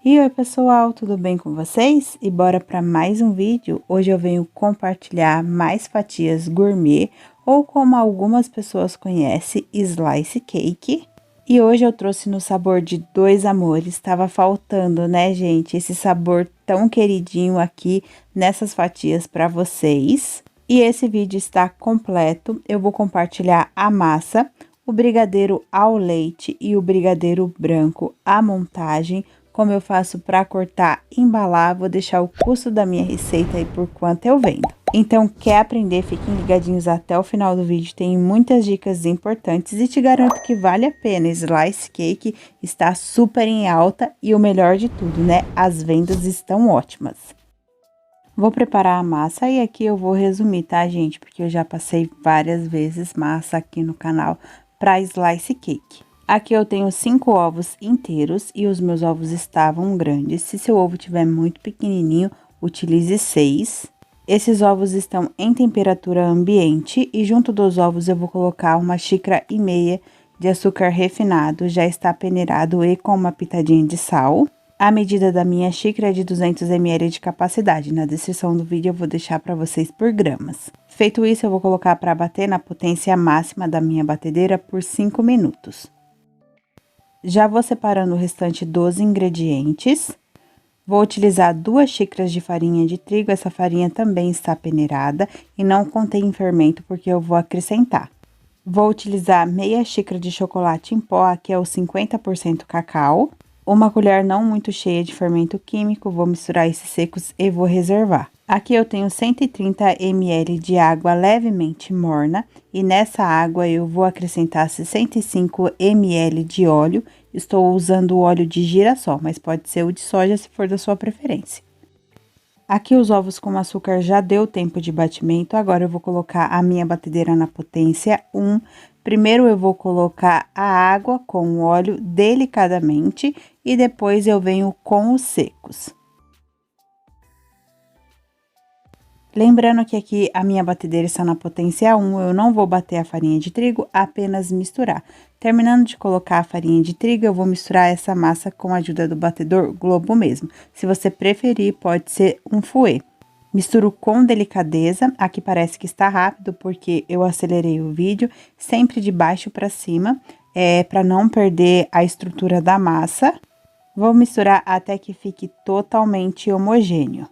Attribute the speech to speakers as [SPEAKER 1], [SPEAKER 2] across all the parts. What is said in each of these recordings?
[SPEAKER 1] E oi pessoal, tudo bem com vocês? E bora para mais um vídeo. Hoje eu venho compartilhar mais fatias gourmet, ou como algumas pessoas conhecem, slice cake. E hoje eu trouxe no sabor de dois amores. Estava faltando, né, gente, esse sabor tão queridinho aqui nessas fatias para vocês. E esse vídeo está completo. Eu vou compartilhar a massa, o brigadeiro ao leite e o brigadeiro branco, a montagem, como eu faço para cortar e embalar. Vou deixar o custo da minha receita aí por quanto eu vendo. Então, quer aprender? Fiquem ligadinhos até o final do vídeo, tem muitas dicas importantes e te garanto que vale a pena. Slice Cake está super em alta e o melhor de tudo, né? As vendas estão ótimas. Vou preparar a massa e aqui eu vou resumir, tá, gente? Porque eu já passei várias vezes massa aqui no canal para Slice Cake. Aqui eu tenho 5 ovos inteiros e os meus ovos estavam grandes. Se seu ovo tiver muito pequenininho, utilize 6. Esses ovos estão em temperatura ambiente e junto dos ovos eu vou colocar 1,5 xícaras de açúcar refinado, já está peneirado e com uma pitadinha de sal. A medida da minha xícara é de 200 ml de capacidade. Na descrição do vídeo eu vou deixar para vocês por gramas. Feito isso, eu vou colocar para bater na potência máxima da minha batedeira por 5 minutos. Já vou separando o restante dos ingredientes. Vou utilizar 2 xícaras de farinha de trigo. Essa farinha também está peneirada e não contém fermento porque eu vou acrescentar. Vou utilizar meia xícara de chocolate em pó, aqui é o 50% cacau. Uma colher não muito cheia de fermento químico, vou misturar esses secos e vou reservar. Aqui eu tenho 130 ml de água levemente morna e nessa água eu vou acrescentar 65 ml de óleo. Estou usando o óleo de girassol, mas pode ser o de soja se for da sua preferência. Aqui os ovos com açúcar já deu tempo de batimento, agora eu vou colocar a minha batedeira na potência 1. Primeiro eu vou colocar a água com o óleo delicadamente e depois eu venho com os secos. Lembrando que aqui a minha batedeira está na potência 1, eu não vou bater a farinha de trigo, apenas misturar. Terminando de colocar a farinha de trigo, eu vou misturar essa massa com a ajuda do batedor Globo mesmo. Se você preferir, pode ser um fouet. Misturo com delicadeza, aqui parece que está rápido porque eu acelerei o vídeo, sempre de baixo para cima, para não perder a estrutura da massa. Vou misturar até que fique totalmente homogêneo.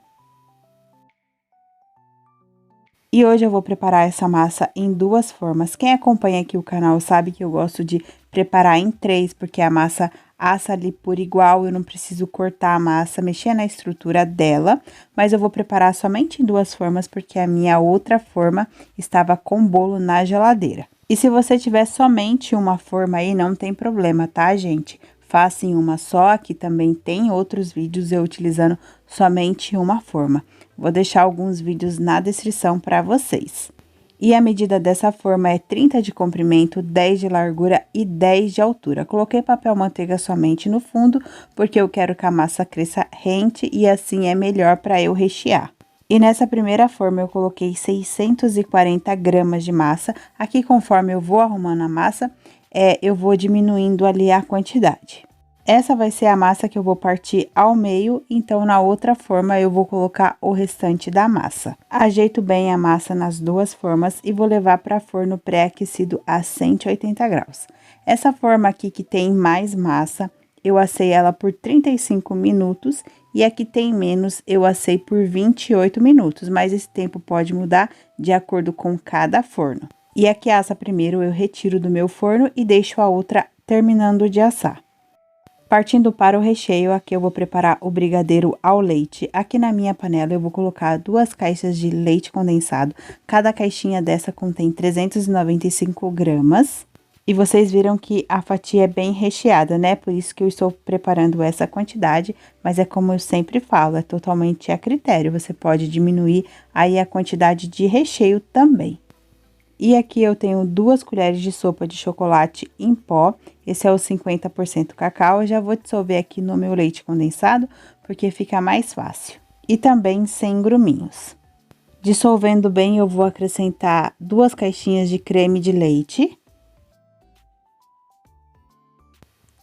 [SPEAKER 1] E hoje eu vou preparar essa massa em 2 formas. Quem acompanha aqui o canal sabe que eu gosto de preparar em 3, porque a massa assa ali por igual, eu não preciso cortar a massa, mexer na estrutura dela. Mas eu vou preparar somente em 2 formas, porque a minha outra forma estava com bolo na geladeira. E se você tiver somente uma forma aí, não tem problema, tá, gente? Faça em uma só, aqui também tem outros vídeos eu utilizando somente uma forma. Vou deixar alguns vídeos na descrição para vocês. E a medida dessa forma é 30 de comprimento, 10 de largura e 10 de altura. Coloquei papel manteiga somente no fundo, porque eu quero que a massa cresça rente e assim é melhor para eu rechear. E nessa primeira forma eu coloquei 640 gramas de massa. Aqui, conforme eu vou arrumando a massa, eu vou diminuindo ali a quantidade. Essa vai ser a massa que eu vou partir ao meio, então na outra forma eu vou colocar o restante da massa. Ajeito bem a massa nas 2 formas e vou levar para forno pré-aquecido a 180 graus. Essa forma aqui que tem mais massa, eu assei ela por 35 minutos e a que tem menos eu assei por 28 minutos, mas esse tempo pode mudar de acordo com cada forno. E a que assa primeiro eu retiro do meu forno e deixo a outra terminando de assar. Partindo para o recheio, aqui eu vou preparar o brigadeiro ao leite. Aqui na minha panela eu vou colocar 2 caixas de leite condensado. Cada caixinha dessa contém 395 gramas. E vocês viram que a fatia é bem recheada, né? Por isso que eu estou preparando essa quantidade, mas é como eu sempre falo, é totalmente a critério. Você pode diminuir aí a quantidade de recheio também. E aqui eu tenho 2 colheres de sopa de chocolate em pó, esse é o 50% cacau. Eu já vou dissolver aqui no meu leite condensado, porque fica mais fácil. E também sem gruminhos. Dissolvendo bem, eu vou acrescentar 2 caixinhas de creme de leite.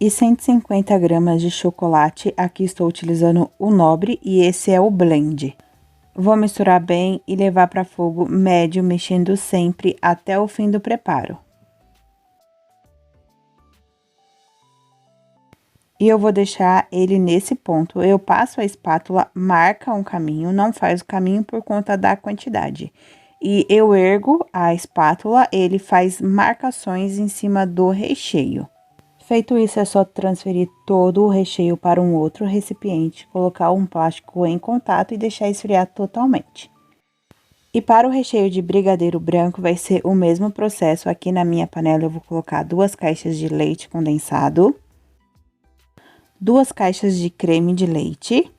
[SPEAKER 1] e 150 gramas de chocolate. Aqui estou utilizando o Nobre e esse é o blend. Vou misturar bem e levar para fogo médio, mexendo sempre até o fim do preparo. E eu vou deixar ele nesse ponto. Eu passo a espátula, marca um caminho, não faz o caminho por conta da quantidade. E eu ergo a espátula, ele faz marcações em cima do recheio. Feito isso, é só transferir todo o recheio para um outro recipiente, colocar um plástico em contato e deixar esfriar totalmente. E para o recheio de brigadeiro branco, vai ser o mesmo processo. Aqui na minha panela eu vou colocar 2 caixas de leite condensado, 2 caixas de creme de leite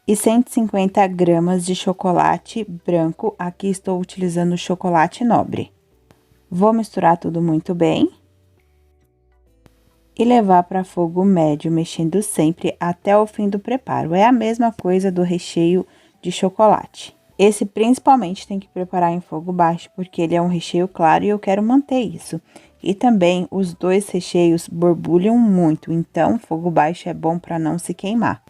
[SPEAKER 1] e 150 gramas de chocolate branco. Aqui estou utilizando chocolate Nobre. Vou misturar tudo muito bem e levar para fogo médio, mexendo sempre até o fim do preparo. É a mesma coisa do recheio de chocolate. Esse principalmente tem que preparar em fogo baixo, porque ele é um recheio claro e eu quero manter isso. E também os dois recheios borbulham muito, então fogo baixo é bom para não se queimar.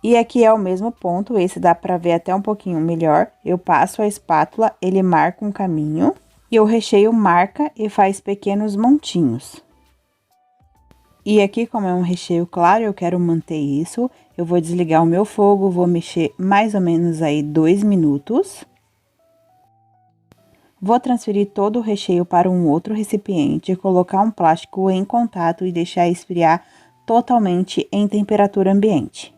[SPEAKER 1] E aqui é o mesmo ponto, esse dá para ver até um pouquinho melhor. Eu passo a espátula, ele marca um caminho e o recheio marca e faz pequenos montinhos. E aqui, como é um recheio claro, eu quero manter isso. Eu vou desligar o meu fogo, vou mexer mais ou menos aí 2 minutos. Vou transferir todo o recheio para um outro recipiente, colocar um plástico em contato e deixar esfriar totalmente em temperatura ambiente.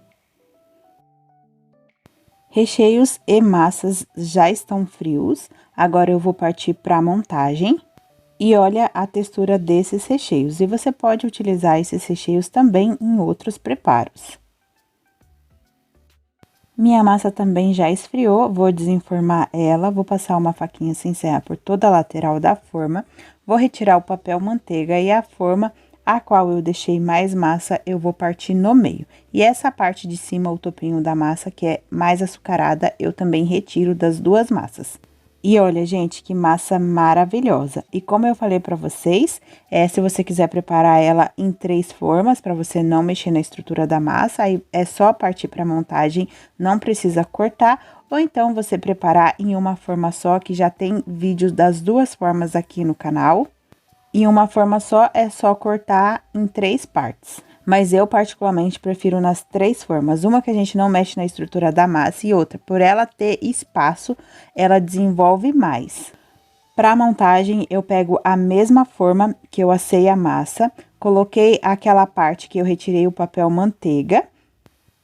[SPEAKER 1] Recheios e massas já estão frios, agora eu vou partir para a montagem. E olha a textura desses recheios, e você pode utilizar esses recheios também em outros preparos. Minha massa também já esfriou, vou desenformar ela, vou passar uma faquinha sem serra por toda a lateral da forma, vou retirar o papel manteiga e a forma a qual eu deixei mais massa, eu vou partir no meio. E essa parte de cima, o topinho da massa, que é mais açucarada, eu também retiro das duas massas. E olha, gente, que massa maravilhosa. E como eu falei pra vocês, se você quiser preparar ela em 3 formas, pra você não mexer na estrutura da massa, aí é só partir pra montagem, não precisa cortar. Ou então, você preparar em uma forma só, que já tem vídeos das 2 formas aqui no canal. Em uma forma só, é só cortar em 3 partes. Mas eu, particularmente, prefiro nas 3 formas. Uma que a gente não mexe na estrutura da massa e outra, por ela ter espaço, ela desenvolve mais. Para montagem, eu pego a mesma forma que eu assei a massa, coloquei aquela parte que eu retirei o papel manteiga.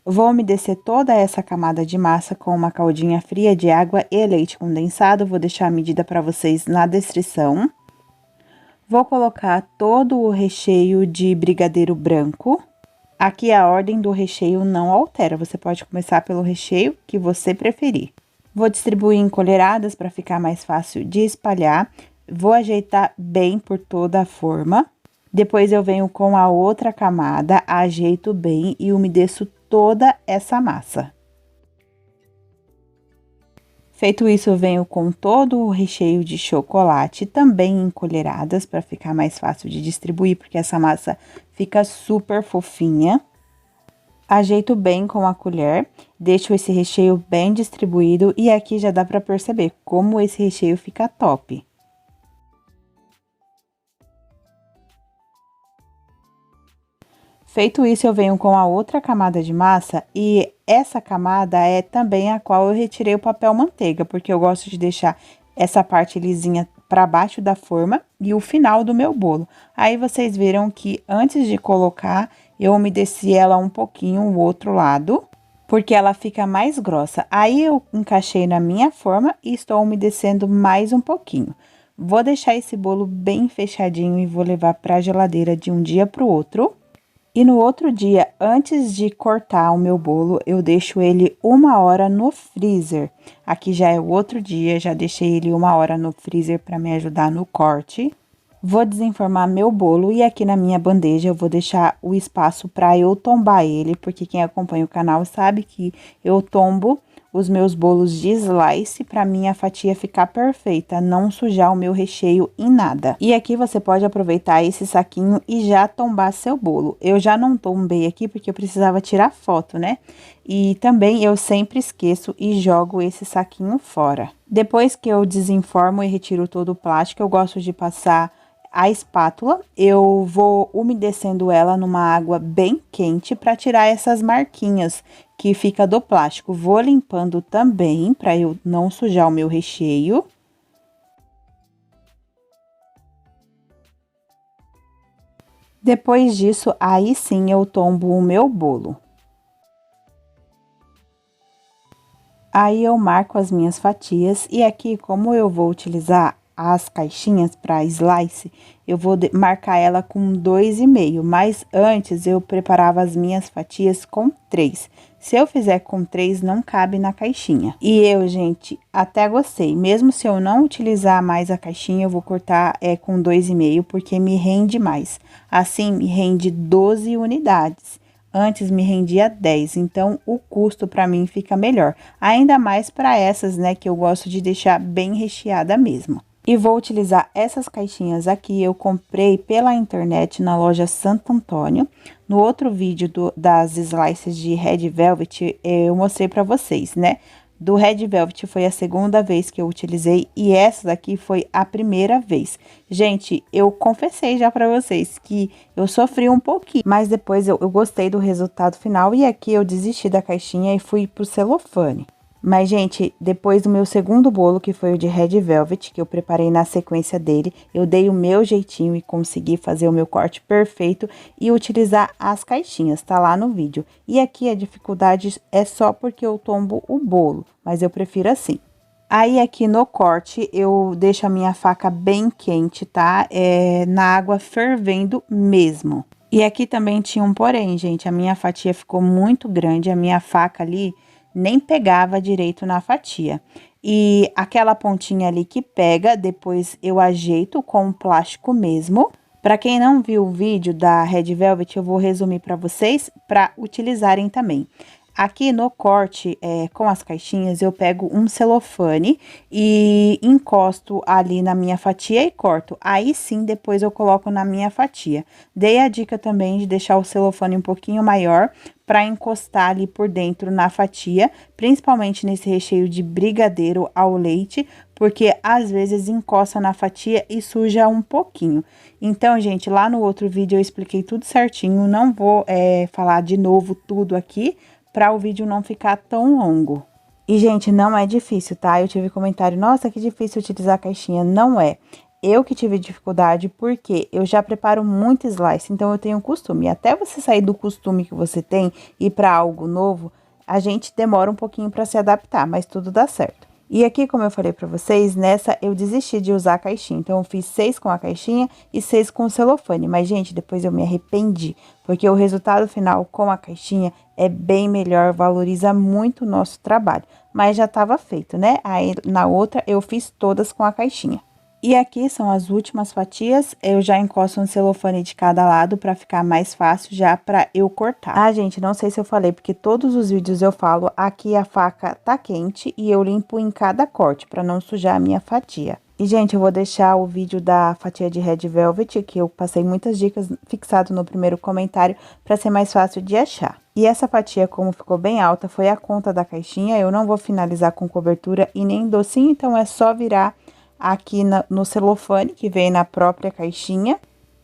[SPEAKER 1] Vou umedecer toda essa camada de massa com uma caldinha fria de água e leite condensado. Vou deixar a medida para vocês na descrição. Vou colocar todo o recheio de brigadeiro branco. Aqui a ordem do recheio não altera, você pode começar pelo recheio que você preferir. Vou distribuir em colheradas para ficar mais fácil de espalhar. Vou ajeitar bem por toda a forma. Depois eu venho com a outra camada, ajeito bem e umedeço toda essa massa. Feito isso, eu venho com todo o recheio de chocolate, também em colheradas, para ficar mais fácil de distribuir, porque essa massa fica super fofinha. Ajeito bem com a colher, deixo esse recheio bem distribuído e aqui já dá para perceber como esse recheio fica top. Feito isso, eu venho com a outra camada de massa e essa camada é também a qual eu retirei o papel manteiga, porque eu gosto de deixar essa parte lisinha para baixo da forma e o final do meu bolo. Aí, vocês viram que antes de colocar, eu umedeci ela um pouquinho o outro lado, porque ela fica mais grossa. Aí, eu encaixei na minha forma e estou umedecendo mais um pouquinho. Vou deixar esse bolo bem fechadinho e vou levar para a geladeira de um dia para o outro. E no outro dia, antes de cortar o meu bolo, eu deixo ele 1 hora no freezer. Aqui já é o outro dia, já deixei ele 1 hora no freezer para me ajudar no corte. Vou desenformar meu bolo e aqui na minha bandeja eu vou deixar o espaço para eu tombar ele, porque quem acompanha o canal sabe que eu tombo os meus bolos de slice para minha fatia ficar perfeita, não sujar o meu recheio em nada. E aqui você pode aproveitar esse saquinho e já tombar seu bolo. Eu já não tombei aqui porque eu precisava tirar foto, né? E também eu sempre esqueço e jogo esse saquinho fora. Depois que eu desenformo e retiro todo o plástico, eu gosto de passar a espátula, eu vou umedecendo ela numa água bem quente para tirar essas marquinhas que fica do plástico. Vou limpando também para eu não sujar o meu recheio. Depois disso, aí sim eu tombo o meu bolo. Aí eu marco as minhas fatias e aqui, como eu vou utilizar as caixinhas para slice, eu vou marcar ela com 2,5, mas antes eu preparava as minhas fatias com 3. Se eu fizer com 3, não cabe na caixinha. E eu, gente, até gostei. Mesmo se eu não utilizar mais a caixinha, eu vou cortar com 2,5, porque me rende mais. Assim, me rende 12 unidades. Antes me rendia 10, então o custo para mim fica melhor. Ainda mais para essas, né, que eu gosto de deixar bem recheada mesmo. E vou utilizar essas caixinhas aqui, eu comprei pela internet na loja Santo Antônio. No outro vídeo das slices de Red Velvet, eu mostrei para vocês, né? Do Red Velvet foi a segunda vez que eu utilizei e essa daqui foi a primeira vez. Gente, eu confessei já para vocês que eu sofri um pouquinho, mas depois eu gostei do resultado final e aqui eu desisti da caixinha e fui pro celofane. Mas, gente, depois do meu segundo bolo, que foi o de Red Velvet, que eu preparei na sequência dele, eu dei o meu jeitinho e consegui fazer o meu corte perfeito e utilizar as caixinhas, tá lá no vídeo. E aqui a dificuldade é só porque eu tombo o bolo, mas eu prefiro assim. Aí, aqui no corte, eu deixo a minha faca bem quente, tá? Na água fervendo mesmo. E aqui também tinha um porém, gente, a minha fatia ficou muito grande, a minha faca ali nem pegava direito na fatia. E aquela pontinha ali que pega, depois eu ajeito com o plástico mesmo. Para quem não viu o vídeo da Red Velvet, eu vou resumir para vocês, para utilizarem também. Aqui no corte, com as caixinhas, eu pego um celofane e encosto ali na minha fatia e corto. Aí sim, depois eu coloco na minha fatia. Dei a dica também de deixar o celofane um pouquinho maior para encostar ali por dentro na fatia, principalmente nesse recheio de brigadeiro ao leite, porque às vezes encosta na fatia e suja um pouquinho. Então, gente, lá no outro vídeo eu expliquei tudo certinho, não vou falar de novo tudo aqui, para o vídeo não ficar tão longo. E, gente, não é difícil, tá? Eu tive comentário, nossa, que difícil utilizar a caixinha. Não é. Eu que tive dificuldade, porque eu já preparo muito slice, então eu tenho costume. E até você sair do costume que você tem e ir para algo novo, a gente demora um pouquinho para se adaptar, mas tudo dá certo. E aqui, como eu falei pra vocês, nessa eu desisti de usar a caixinha. Então, eu fiz 6 com a caixinha e 6 com o celofane. Mas, gente, depois eu me arrependi, porque o resultado final com a caixinha é bem melhor, valoriza muito o nosso trabalho. Mas já tava feito, né? Aí, na outra, eu fiz todas com a caixinha. E aqui são as últimas fatias, eu já encosto um celofane de cada lado para ficar mais fácil já para eu cortar. Ah, gente, não sei se eu falei, porque todos os vídeos eu falo, aqui a faca tá quente e eu limpo em cada corte para não sujar a minha fatia. E, gente, eu vou deixar o vídeo da fatia de Red Velvet, que eu passei muitas dicas fixado no primeiro comentário, para ser mais fácil de achar. E essa fatia, como ficou bem alta, foi a conta da caixinha, eu não vou finalizar com cobertura e nem docinho, então é só virar aqui no celofane, que vem na própria caixinha.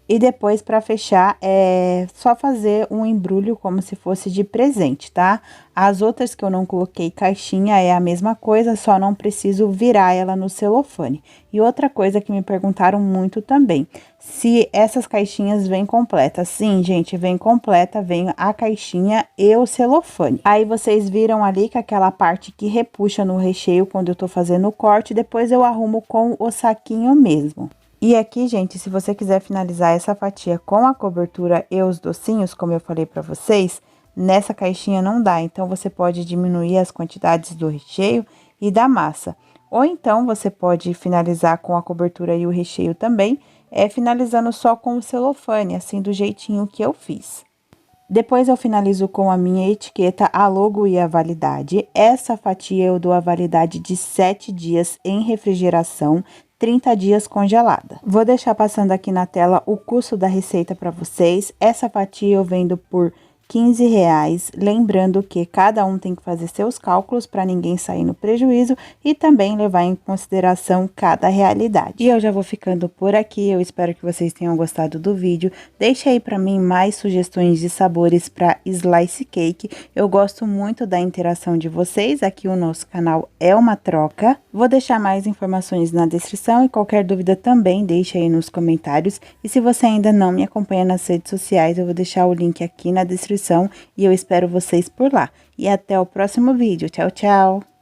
[SPEAKER 1] E depois, para fechar, é só fazer um embrulho como se fosse de presente, tá? As outras que eu não coloquei caixinha é a mesma coisa, só não preciso virar ela no celofane. E outra coisa que me perguntaram muito também, se essas caixinhas vêm completas. Sim, gente, vem completa, vem a caixinha e o celofane. Aí, vocês viram ali que aquela parte que repuxa no recheio quando eu tô fazendo o corte, depois eu arrumo com o saquinho mesmo. E aqui, gente, se você quiser finalizar essa fatia com a cobertura e os docinhos, como eu falei pra vocês, nessa caixinha não dá. Então, você pode diminuir as quantidades do recheio e da massa. Ou então, você pode finalizar com a cobertura e o recheio também, finalizando só com o celofane, assim, do jeitinho que eu fiz. Depois eu finalizo com a minha etiqueta, a logo e a validade. Essa fatia eu dou a validade de 7 dias em refrigeração, 30 dias congelada. Vou deixar passando aqui na tela o custo da receita para vocês. Essa fatia eu vendo por R$ 15, lembrando que cada um tem que fazer seus cálculos para ninguém sair no prejuízo e também levar em consideração cada realidade. E eu já vou ficando por aqui, eu espero que vocês tenham gostado do vídeo. Deixe aí para mim mais sugestões de sabores para slice cake, eu gosto muito da interação de vocês, aqui o nosso canal é uma troca. Vou deixar mais informações na descrição e qualquer dúvida também deixe aí nos comentários. E se você ainda não me acompanha nas redes sociais, eu vou deixar o link aqui na descrição e eu espero vocês por lá. E até o próximo vídeo. Tchau, tchau!